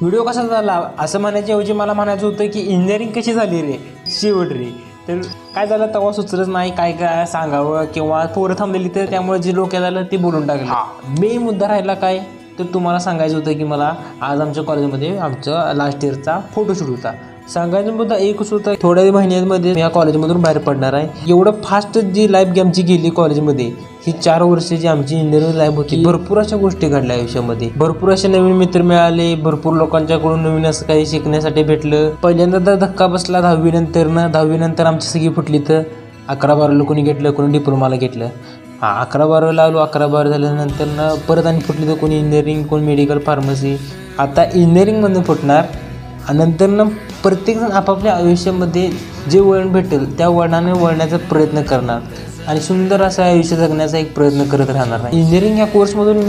Video कसा झाला असं म्हणायच्या ऐवजी मला म्हणायचं होतं की इंजिनिअरिंग कशी झाली रे शेवट रे. तर काय झालं तेव्हा सुचलंच नाही काय काय सांगावं किंवा पोरं थांबलेली तर त्यामुळे जे डोक्यात आलं ते बोलून टाकलं. मेन मुद्दा राहिला काय तर तुम्हाला सांगायचं होतं की मला आज आमच्या कॉलेजमध्ये आमचं लास्ट इयरचा फोटोशूट होता. सांगायचा मुद्दा एकच होता, थोड्या महिन्यांमध्ये या कॉलेजमधून बाहेर पडणार आहे. एवढं फास्ट जी लाईफ आमची गेली कॉलेजमध्ये, ही 4 वर्षाची आमची इंजिनिअरिंग लाईफ होती. भरपूर अशा गोष्टी घडल्या आयुष्यामध्ये, भरपूर असे नवीन मित्र मिळाले, भरपूर लोकांच्याकडून नवीन असं काही शिकण्यासाठी भेटलं. पहिल्यांदा तर धक्का बसला 10वी नंतर आमची सगळी फुटली. तर 11-12 कोणी घेतलं, कोणी डिप्लोमाला घेतलं. 11-12 आलो, 11-12 झाल्यानंतर परत आणि फुटली. तर कोणी इंजिनिअरिंग, कोणी मेडिकल, फार्मसी. आता इंजिनिअरिंगमधून फुटणार आणि नंतर प्रत्येकजण आपापल्या आयुष्यामध्ये जे वळण भेटेल त्या वळणाने वळण्याचा प्रयत्न करणार आणि सुंदर असं आयुष्य जगण्याचा एक प्रयत्न करत राहणार. इंजिनिअरिंग या कोर्समधून मी